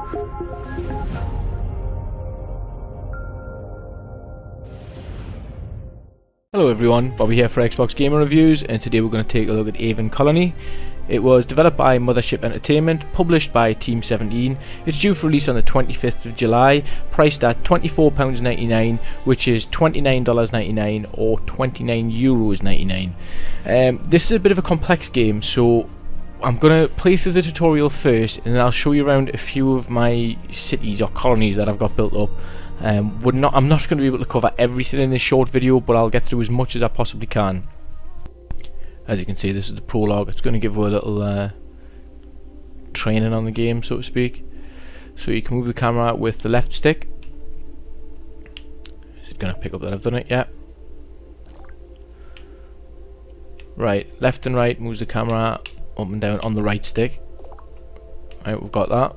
Hello everyone, Bobby here for Xbox Gamer Reviews, and today we're going to take a look at Aven Colony. It was developed by Mothership Entertainment, published by Team 17. It's due for release on the 25th of July, priced at £24.99, which is $29.99 or €29.99. This is a bit of a complex game, so I'm going to play through the tutorial first, and then I'll show you around a few of my cities or colonies that I've got built up. I'm not going to be able to cover everything in this short video, but I'll get through as much as I possibly can. As you can see, this is the prologue. It's going to give you a little training on the game, so to speak. So you can move the camera with the left stick. Is it going to pick up that I've done it? Yeah. Right, left and right moves the camera up and down on the right stick. Right, we've got that.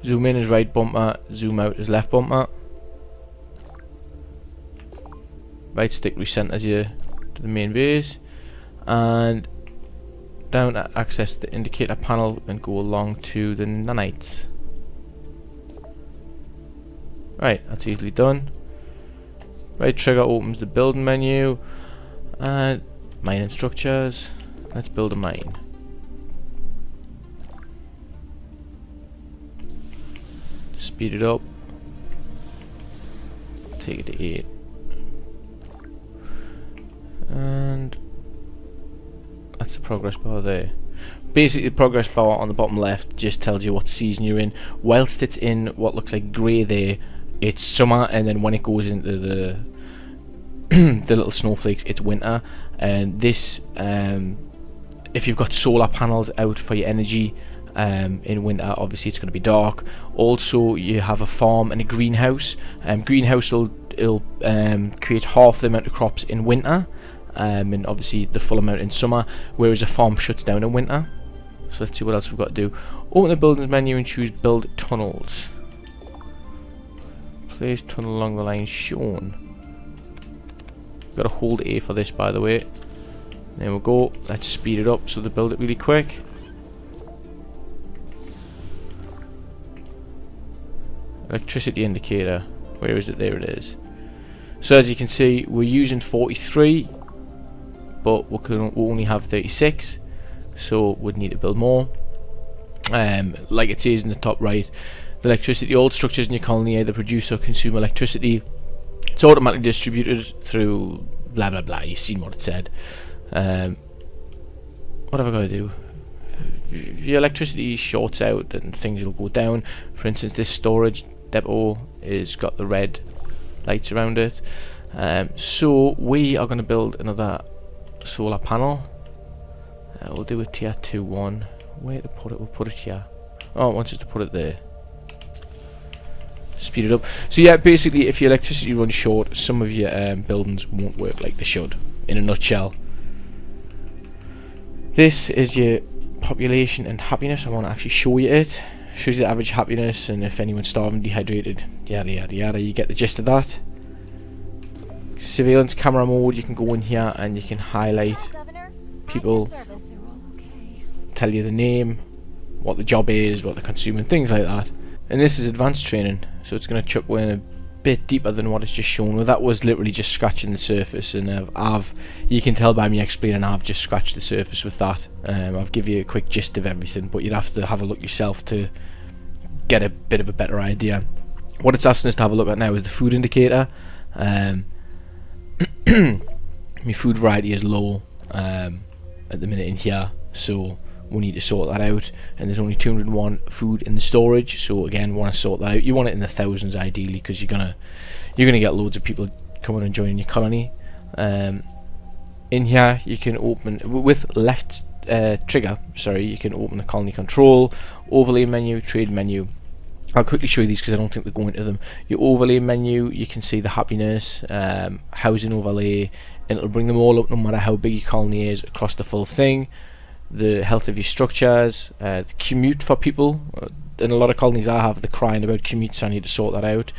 Zoom in is right bumper, zoom out is left bumper. Right stick recenters you to the main base, and down to access the indicator panel and go along to the nanites. Right, that's easily done. Right trigger opens the building menu, and mining structures. Let's build a mine. Speed it up, take it to 8, and that's the progress bar there. Basically the progress bar on the bottom left just tells you what season you're in. Whilst it's in what looks like grey there, it's summer, and then when it goes into the the little snowflakes, it's winter. And this, if you've got solar panels out for your energy, in winter obviously it's going to be dark. Also you have a farm and a greenhouse. Greenhouse will create half the amount of crops in winter, and obviously the full amount in summer, whereas a farm shuts down in winter. So let's see what else we've got to do. Open the buildings menu and choose build tunnels. Place tunnel along the line shown. Got to hold A for this, by the way. There we go. Let's speed it up so they build it really quick. Electricity indicator, where is it? There it is. So as you can see, we're using 43, but we only have 36, so we'd need to build more. Like it says in the top right, the electricity, all structures in your colony either produce or consume electricity. It's automatically distributed through blah blah blah. You've seen what it said. What have I got to do? If your electricity shorts out, then things will go down. For instance, this storage depot is got the red lights around it. So we are going to build another solar panel. We'll do a tier 2 one. Where to put it? We'll put it here. Oh, it wants us to put it there. Speed it up. So yeah, basically if your electricity runs short, some of your buildings won't work like they should, in a nutshell. This is your population and happiness. I want to actually show you it. Shows you the average happiness, and if anyone's starving, dehydrated, yada yada yada. You get the gist of that. Surveillance camera mode, you can go in here and you can highlight people, tell you the name, what the job is, what they're consuming, things like that. And this is advanced training, so it's going to chuck in a bit deeper than what it's just shown. Well, that was literally just scratching the surface, and you can tell by me explaining, I've just scratched the surface with that. I've give you a quick gist of everything, but you'd have to have a look yourself to get a bit of a better idea. What it's asking us to have a look at now is the food indicator. My food variety is low at the minute in here, so we need to sort that out, and there's only 201 food in the storage, so again, want to sort that out. You want it in the thousands ideally, because you're gonna get loads of people coming and joining your colony. In here you can open with left trigger, sorry, you can open the colony control, overlay menu, trade menu. I'll quickly show you these because I don't think they're going into them. Your overlay menu, you can see the happiness, housing overlay, and it'll bring them all up no matter how big your colony is across the full thing. The health of your structures, the commute for people. In a lot of colonies I have, they're crying about commute, so I need to sort that out.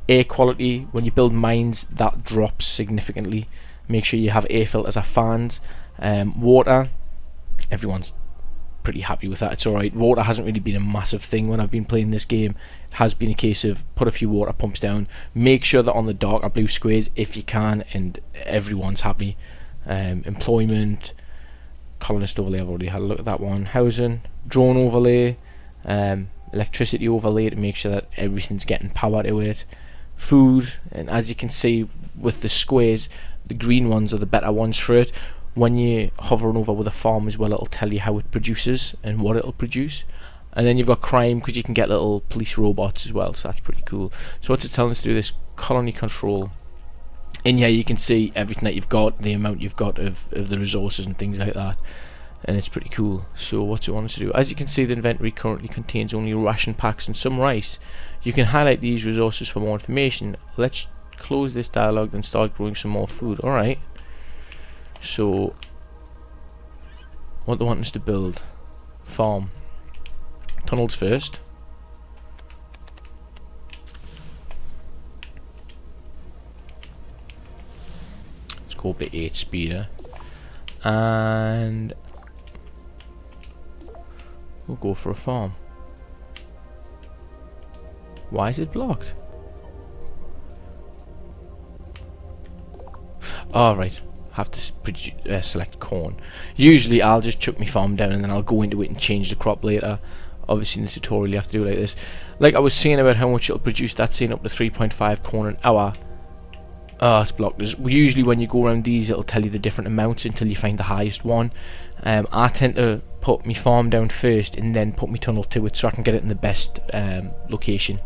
Air quality, when you build mines, that drops significantly. Make sure you have air filters or fans. Water, everyone's pretty happy with that. It's alright. Water hasn't really been a massive thing when I've been playing this game. It has been a case of put a few water pumps down, make sure that on the darker blue squares if you can, and everyone's happy. Employment, colonist overlay, I've already had a look at that one. Housing, drone overlay, electricity overlay to make sure that everything's getting power to it. Food, and as you can see with the squares, the green ones are the better ones for it. When you're hovering over with a farm as well, it'll tell you how it produces and what it'll produce. And then you've got crime, because you can get little police robots as well, so that's pretty cool. So what's it telling us to do? This colony control. In here you can see everything that you've got, the amount you've got of the resources and things like that, and it's pretty cool. So what's it want us to do? As you can see, the inventory currently contains only ration packs and some rice. You can highlight these resources for more information. Let's close this dialogue and start growing some more food. Alright, so what they want us to build? Farm. Tunnels first. Let's go up to 8 speeder, and we'll go for a farm. Why is it blocked? Alright, have to select corn. Usually I'll just chuck my farm down and then I'll go into it and change the crop later. Obviously in the tutorial you have to do it like this. Like I was saying about how much it'll produce, that's saying up to 3.5 corn an hour. Oh, it's blocked. Usually when you go around these it'll tell you the different amounts until you find the highest one. I tend to put my farm down first and then put my tunnel to it so I can get it in the best location.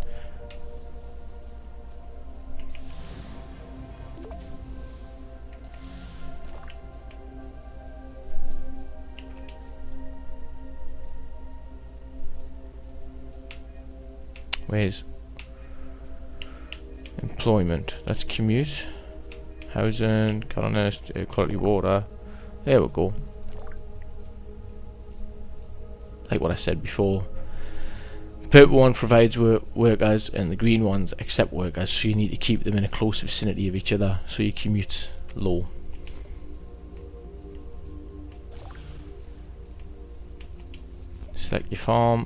Where's employment? That's commute, housing, colonist, quality water. There we go. Like what I said before, the purple one provides workers and the green ones accept workers, so you need to keep them in a close vicinity of each other so your commute's low. Select your farm,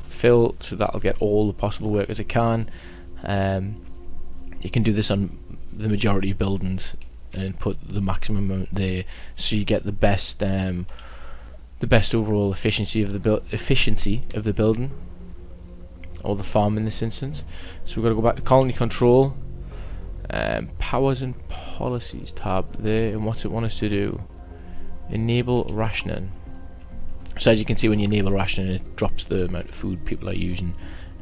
fill, so that'll get all the possible workers it can. You can do this on the majority of buildings and put the maximum amount there, so you get the best overall efficiency of the building, or the farm in this instance. So we've got to go back to colony control, powers and policies tab there, and what's it want us to do? Enable rationing. So as you can see, when you enable rationing, it drops the amount of food people are using,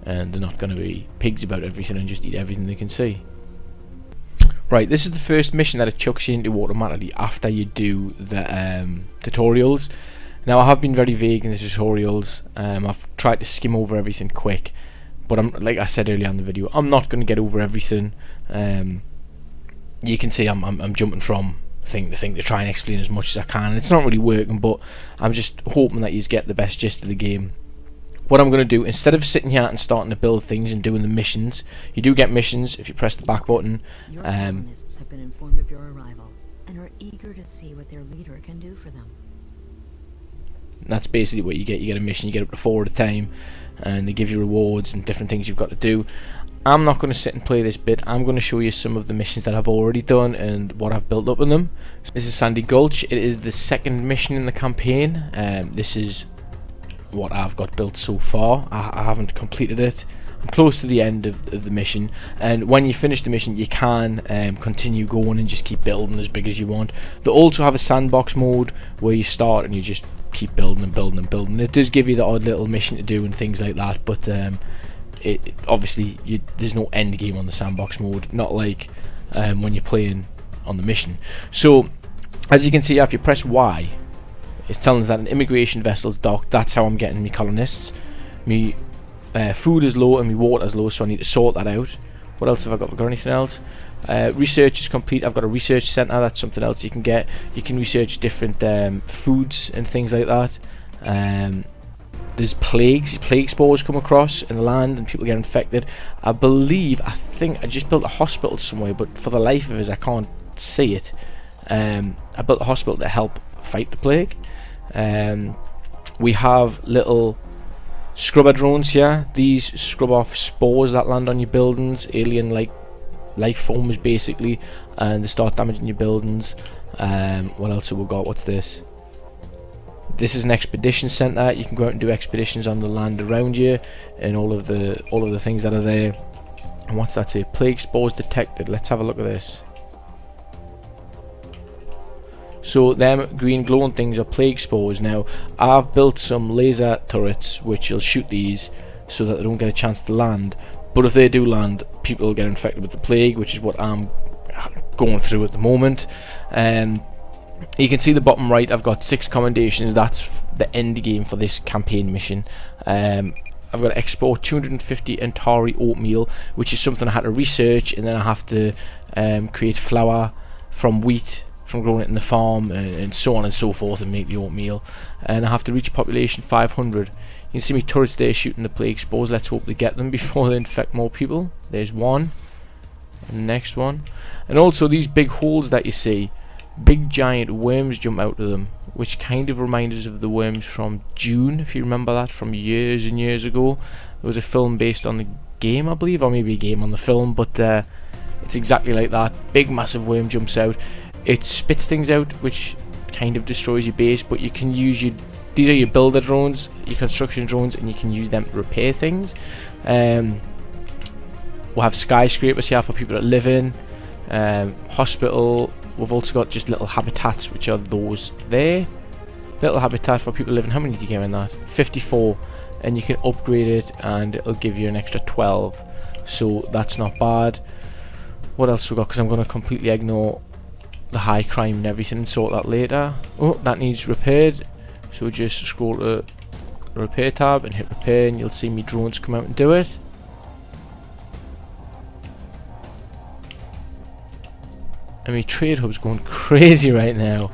and they're not going to be pigs about everything and just eat everything they can see. Right, this is the first mission that it chucks you into automatically after you do the tutorials. Now I have been very vague in the tutorials. I've tried to skim over everything quick, but like I said earlier in the video, I'm not going to get over everything. You can see I'm jumping from thing to thing to try and explain as much as I can. It's not really working, but I'm just hoping that you get the best gist of the game. What I'm going to do, instead of sitting here and starting to build things and doing the missions, you do get missions if you press the back button. Your colonists have been informed of your arrival and are eager to see what their leader can do for them. That's basically what you get. You get a mission, you get up to 4 at a time, and they give you rewards and different things you've got to do. I'm not going to sit and play this bit. I'm going to show you some of the missions that I've already done and what I've built up in them. This is Sandy Gulch. It is the second mission in the campaign. This is what I've got built so far. I haven't completed it. I'm close to the end of the mission, and when you finish the mission you can continue going and just keep building as big as you want. They also have a sandbox mode where you start and you just keep building and building and building. It does give you the odd little mission to do and things like that, but obviously there's no end game on the sandbox mode, not like when you're playing on the mission. So as you can see, if you press Y, it's telling us that an immigration vessel's docked. That's how I'm getting my colonists. Me food is low and my water is low, so I need to sort that out. What else have I got? Have I got anything else? Research is complete. I've got a research centre. That's something else you can get. You can research different foods and things like that. There's plague spores come across in the land and people get infected. I think I just built a hospital somewhere, but for the life of us I can't see it. I built a hospital to help fight the plague. We have little scrubber drones here. These scrub off spores that land on your buildings, alien like life forms basically, and they start damaging your buildings. What else have we got? What's this? This is an expedition center. You can go out and do expeditions on the land around you and all of the things that are there. And what's that say? Plague spores detected. Let's have a look at this. So them green glowing things are plague spores. Now I've built some laser turrets which will shoot these so that they don't get a chance to land, but if they do land, people will get infected with the plague, which is what I'm going through at the moment. You can see the bottom right, I've got 6 commendations. That's the end game for this campaign mission. I've got to export 250 Antari oatmeal, which is something I had to research, and then I have to create flour from wheat from growing it in the farm, and so on and so forth, and make the oatmeal. And I have to reach population 500. You can see me turrets there shooting the plague spores. Let's hope they get them before they infect more people. There's one, and the next one. And also these big holes that you see, big giant worms jump out of them, which kind of remind us of the worms from Dune, if you remember that from years and years ago. There was a film based on the game, I believe, or maybe a game on the film, but it's exactly like that. Big massive worm jumps out. It spits things out which kind of destroys your base, but you can use these are your builder drones, your construction drones, and you can use them to repair things. We'll have skyscrapers here for people that live in, hospital. We've also got just little habitats, which are those there. Little habitat for people living. How many do you get in that? 54, and you can upgrade it and it'll give you an extra 12, so that's not bad. What else we got? Because I'm going to completely ignore the high crime and everything and sort that later. Oh, that needs repaired, so we just scroll to the repair tab and hit repair, and you'll see me drones come out and do it. And my trade hub's going crazy right now.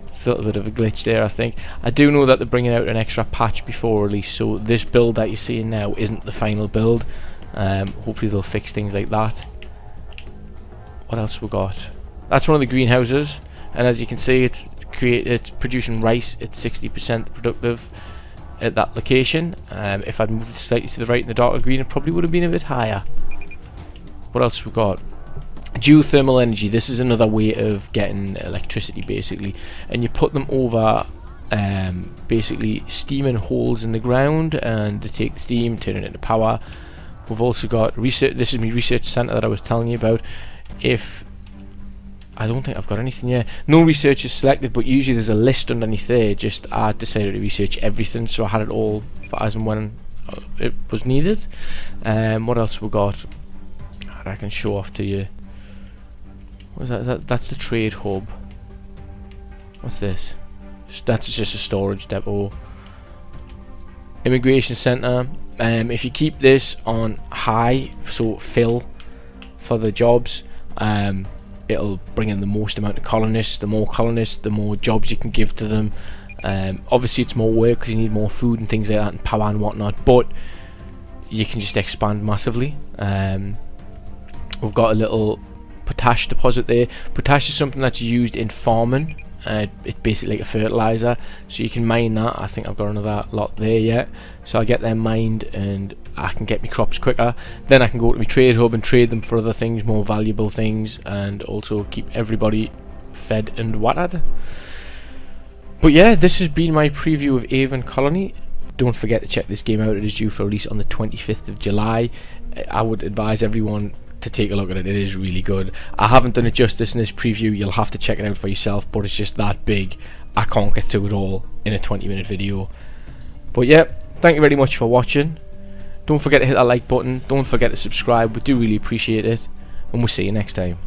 It's a little bit of a glitch there, I think. I do know that they're bringing out an extra patch before release, so this build that you're seeing now isn't the final build. Hopefully they'll fix things like that. What else we got? That's one of the greenhouses, and as you can see, it's producing rice. It's 60% productive at that location. If I'd moved it slightly to the right in the darker green, it probably would have been a bit higher. What else we got? Geothermal energy. This is another way of getting electricity, basically, and you put them over basically steaming holes in the ground, and to take the steam, turn it into power. We've also got research. This is my research center that I was telling you about. I don't think I've got anything yet. No research is selected, but usually there's a list underneath there. Just I decided to research everything, so I had it all for as and when it was needed. What else we got? I can show off to you. What's that? That's the trade hub. What's this? That's just a storage depot. Immigration center. If you keep this on high, so fill for the jobs, it'll bring in the most amount of colonists. The more colonists, the more jobs you can give to them. Obviously it's more work because you need more food and things like that, and power and whatnot, but you can just expand massively. We've got a little potash deposit there. Potash is something that's used in farming. It's basically like a fertilizer, so you can mine that. I think I've got another lot there yet, so I get them mined and I can get my crops quicker. Then I can go to my trade hub and trade them for other things, more valuable things, and also keep everybody fed and watered. But yeah, this has been my preview of Aven Colony. Don't forget to check this game out. It is due for release on the 25th of July. I would advise everyone to take a look at it. It is really good. I haven't done it justice in this preview. You'll have to check it out for yourself, but it's just that big. I can't get through it all in a 20-minute video. But yeah, thank you very much for watching. Don't forget to hit that like button. Don't forget to subscribe. We do really appreciate it, and we'll see you next time.